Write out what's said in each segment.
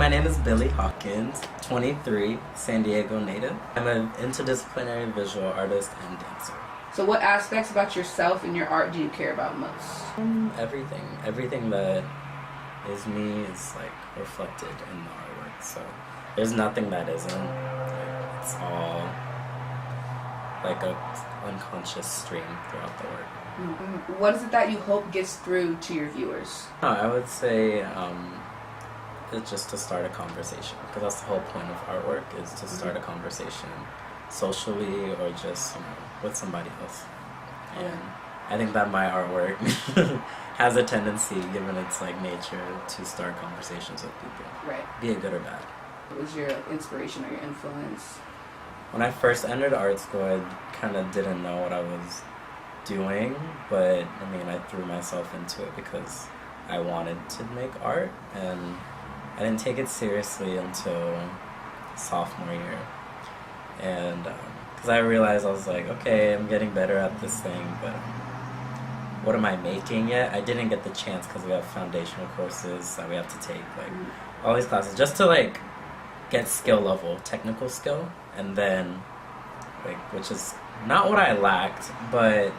My name is Billy Hawkins, 23, San Diego native. I'm an interdisciplinary visual artist and dancer. So what aspects about yourself and your art do you care about most? Everything. Everything that is me is like reflected in the artwork. So there's nothing that isn't. Like, it's all like a unconscious stream throughout the work. Mm-hmm. What is it that you hope gets through to your viewers? I would say it's just to start a conversation, because that's the whole point of artwork, is to start a conversation socially or just with somebody else. And I think that my artwork has a tendency, given its like nature, to start conversations with people. Right. Be it good or bad. What was your inspiration or your influence? When I first entered art school, I kind of didn't know what I was doing, but I mean, I threw myself into it because I wanted to make art, and I didn't take it seriously until sophomore year. And because I realized, I was like, okay, I'm getting better at this thing, but what am I making yet? I didn't get the chance because we have foundational courses that we have to take, like all these classes, just to like get skill level, technical skill, and then like, which is not what I lacked, but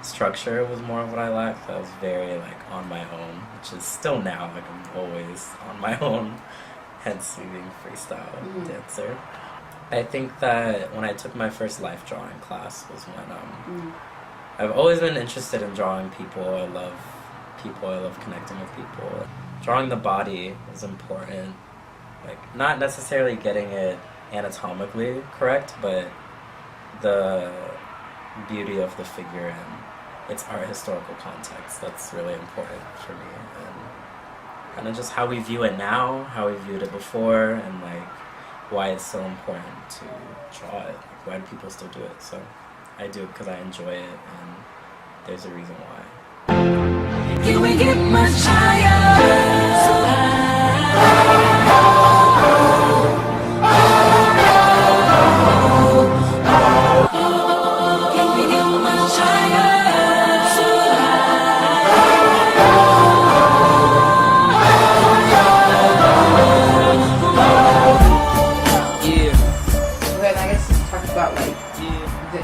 structure was more of what I lacked. I was very like on my own, which is still now, like I'm always on my own, hence me being freestyle dancer. I think that when I took my first life drawing class was when I've always been interested in drawing people. I love people, I love connecting with people. Drawing the body is important, like not necessarily getting it anatomically correct, but the beauty of the figure and its art historical context, that's really important for me. And kind of just how we view it now, how we viewed it before, and like why it's so important to draw it. Like, why do people still do it? So I do it because I enjoy it, and there's a reason why. Can we get much higher?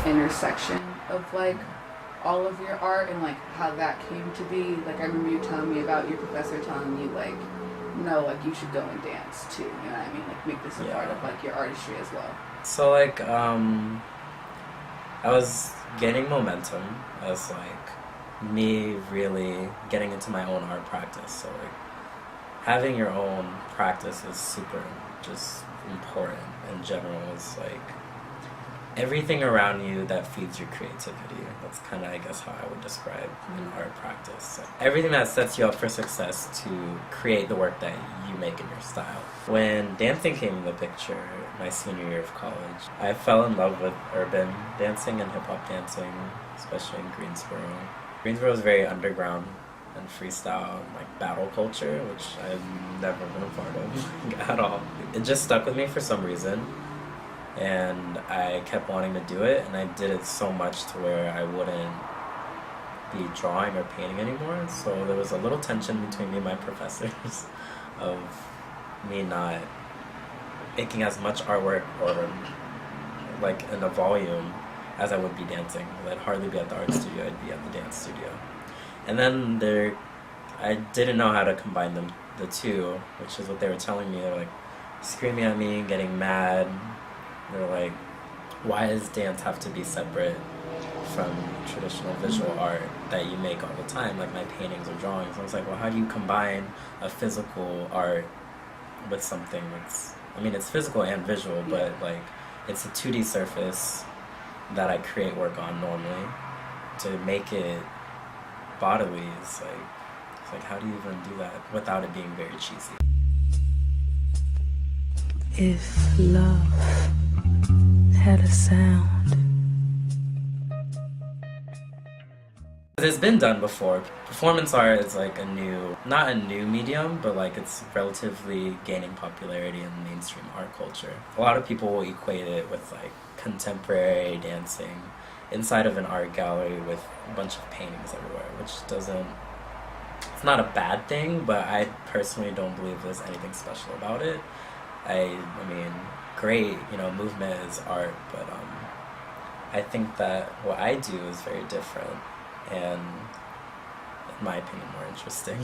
Intersection of like all of your art and like how that came to be. Like I remember you telling me about your professor telling you like, no, like you should go and dance too, you know what I mean, like make this a part of like your artistry as well. So like I was gaining momentum as like me really getting into my own art practice. So like having your own practice is super just important in general. Is like everything around you that feeds your creativity. That's kind of, I guess, how I would describe an art practice. So everything that sets you up for success to create the work that you make in your style. When dancing came in the picture, my senior year of college, I fell in love with urban dancing and hip-hop dancing, especially in Greensboro. Greensboro is very underground and freestyle and like battle culture, which I've never been a part of at all. It just stuck with me for some reason. And I kept wanting to do it, and I did it so much to where I wouldn't be drawing or painting anymore. So there was a little tension between me and my professors of me not making as much artwork or like in a volume as I would be dancing. I'd hardly be at the art studio, I'd be at the dance studio. And then I didn't know how to combine the two, which is what they were telling me. They were like screaming at me, getting mad. They're like, why does dance have to be separate from traditional visual art that you make all the time, like my paintings or drawings? I was like, well, how do you combine a physical art with something that's, I mean, it's physical and visual, but like it's a 2D surface that I create work on normally. To make it bodily is like, it's like, how do you even do that without it being very cheesy? If love had a sound. It's been done before. Performance art is like not a new medium, but like it's relatively gaining popularity in mainstream art culture. A lot of people will equate it with like contemporary dancing inside of an art gallery with a bunch of paintings everywhere, which doesn't it's not a bad thing, but I personally don't believe there's anything special about it. I mean, great, movement is art, but I think that what I do is very different and, in my opinion, more interesting.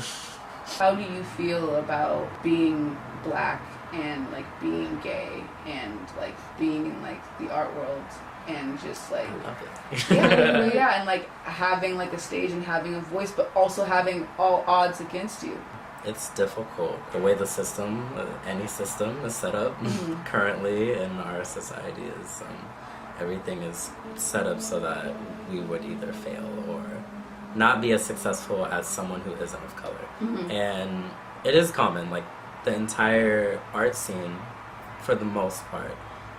How do you feel about being Black and like being gay and like being in like the art world and just like I love it. yeah, and like having like a stage and having a voice, but also having all odds against you? It's difficult. The way the system, any system, is set up currently in our society is everything is set up so that we would either fail or not be as successful as someone who isn't of color. And it is common, like the entire art scene for the most part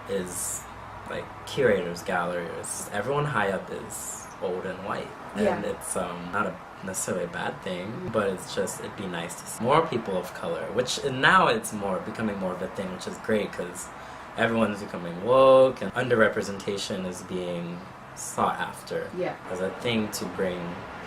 is like curators, galleries, everyone high up is old and white. And it's not necessarily a bad thing, but it's just, it'd be nice to see more people of color, which now it's becoming more of a thing, which is great because everyone's becoming woke and underrepresentation is being sought after as a thing to bring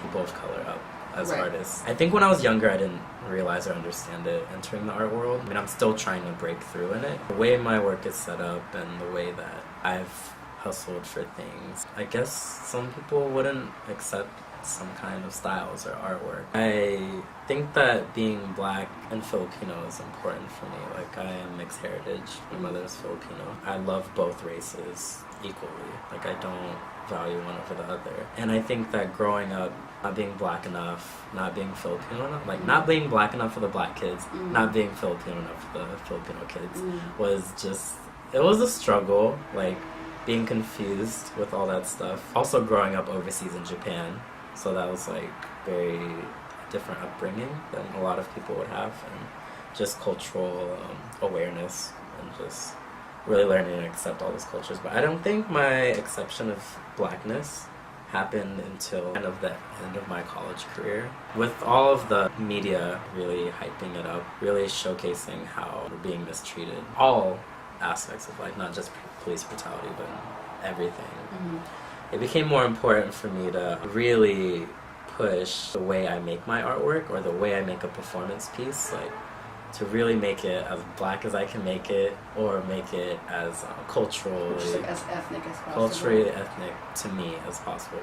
people of color up as artists. I think when I was younger I didn't realize or understand it entering the art world. I mean, I'm still trying to break through in it. The way my work is set up and the way that I've hustled for things, I guess some people wouldn't accept some kind of styles or artwork. I think that being Black and Filipino is important for me. Like, I am mixed heritage. My mother is Filipino. I love both races equally. Like, I don't value one over the other. And I think that growing up, not being Black enough, not being Filipino enough, like not being Black enough for the Black kids, not being Filipino enough for the Filipino kids was just, it was a struggle, like being confused with all that stuff. Also growing up overseas in Japan, so that was like very different upbringing than a lot of people would have, and just cultural awareness and just really learning to accept all those cultures. But I don't think my acceptance of Blackness happened until kind of the end of my college career, with all of the media really hyping it up, really showcasing how we're being mistreated, all aspects of life, not just police brutality, but everything. It became more important for me to really push the way I make my artwork or the way I make a performance piece, like to really make it as Black as I can make it, or make it as culturally, like as ethnic as possible. Culturally ethnic to me as possible.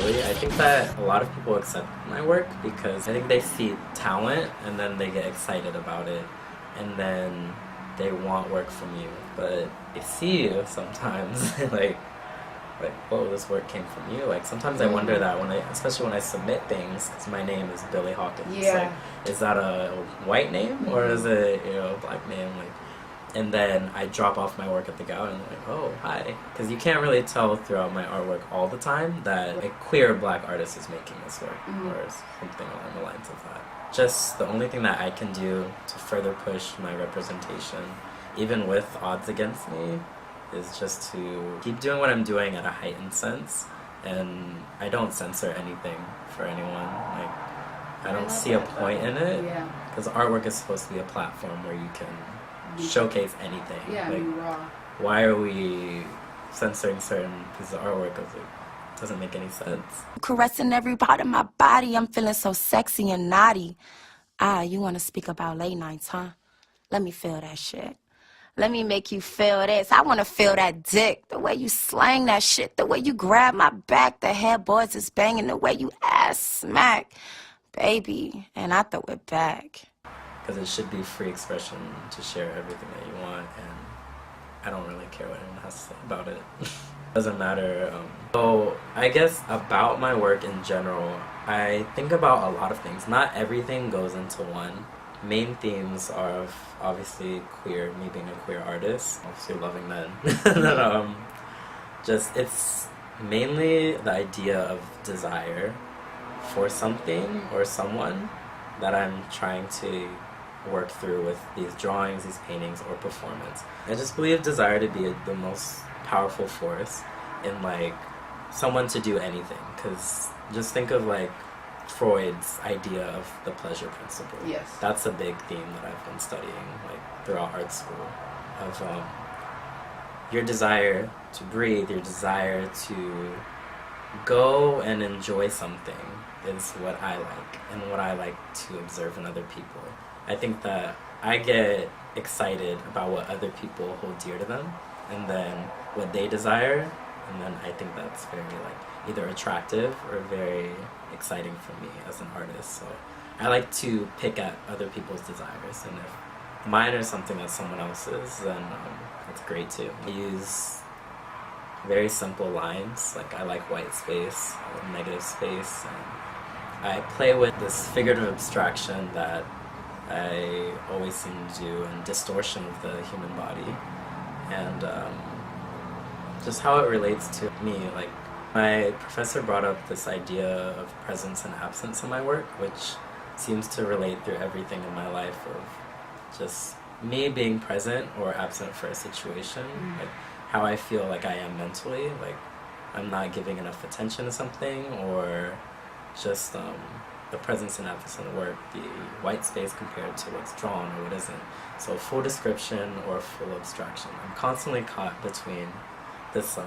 I think that a lot of people accept my work because I think they see talent and then they get excited about it and then they want work from you. But they see you sometimes like, whoa, this work came from you. Like sometimes I wonder that especially when I submit things, because my name is Billy Hawkins. Like, is that a white name or is it a Black name? Like, and then I drop off my work at the gallery and they're like, oh, hi. Because you can't really tell throughout my artwork all the time that a queer Black artist is making this work or something along the lines of that. Just the only thing that I can do to further push my representation, even with odds against me, is just to keep doing what I'm doing at a heightened sense. And I don't censor anything for anyone. Like, I don't see a point in it. Because artwork is supposed to be a platform where you can showcase anything. Like, raw. Why are we censoring certain pieces of artwork? Because it doesn't make any sense. Caressing every part of my body, I'm feeling so sexy and naughty. You want to speak about late nights, huh? Let me feel that shit. Let me make you feel this. I want to feel that dick. The way you slang that shit. The way you grab my back. The headboards is banging. The way you ass smack. Baby. And I throw it back. Because it should be free expression to share everything that you want, and I don't really care what anyone has to say about it. Doesn't matter. So I guess about my work in general, I think about a lot of things. Not everything goes into one. Main themes are obviously queer, me being a queer artist, obviously loving men. It's mainly the idea of desire for something or someone that I'm trying to work through with these drawings, these paintings, or performance. I just believe desire to be the most powerful force in like someone to do anything, because just think of like Freud's idea of the pleasure principle. Yes. That's a big theme that I've been studying like throughout art school, of your desire to breathe, your desire to go and enjoy something is what I like, and what I like to observe in other people. I think that I get excited about what other people hold dear to them, and then what they desire, and then I think that's very like either attractive or very exciting for me as an artist. So I like to pick at other people's desires, and if mine are something that someone else's, then it's great too. I use very simple lines, like I like white space, I like negative space, and I play with this figurative abstraction that I always seem to do, and distortion of the human body, and just how it relates to me. Like, my professor brought up this idea of presence and absence in my work, which seems to relate through everything in my life, of just me being present or absent for a situation, like how I feel like I am mentally, like I'm not giving enough attention to something, or just the presence and absence in the work, the white space compared to what's drawn or what isn't. So full description or full abstraction. I'm constantly caught between this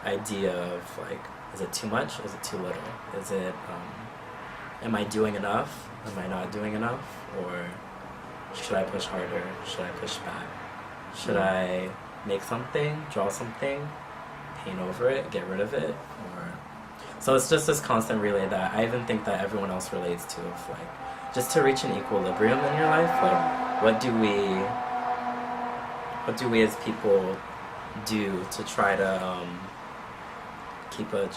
idea of like, is it too much or is it too little? Is it, am I doing enough? Am I not doing enough? Or should I push harder? Should I push back? Should I make something, draw something, paint over it, get rid of it? Or so it's just this constant relay that I even think that everyone else relates to, of like, just to reach an equilibrium in your life, like what do we as people do to try to keep us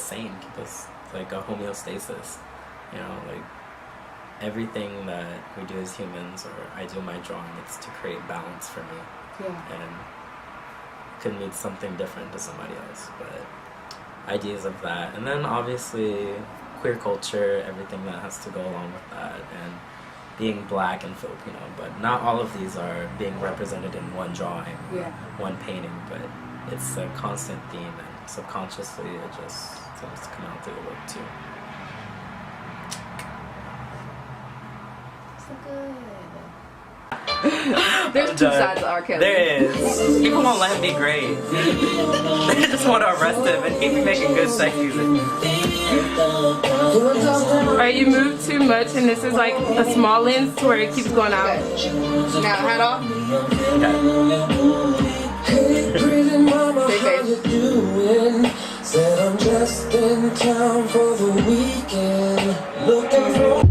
sane, keep us like a homeostasis, you know, like everything that we do as humans, or I do my drawing, it's to create balance for me. Yeah. And it could mean something different to somebody else, but ideas of that. And then obviously queer culture, everything that has to go along with that, and being black and Filipino, but not all of these are being represented in one drawing, one painting, but it's a constant theme, and subconsciously it just seems to come out through the work too. So good. There's two sides of R. Kelly. There is. People won't let him be great. They just want to arrest him, and he be making good sex music. Alright, you move too much, and this is like a small lens to where it keeps going out. Okay. Now, hat off. Okay. Said I'm just in town for the weekend. Looking for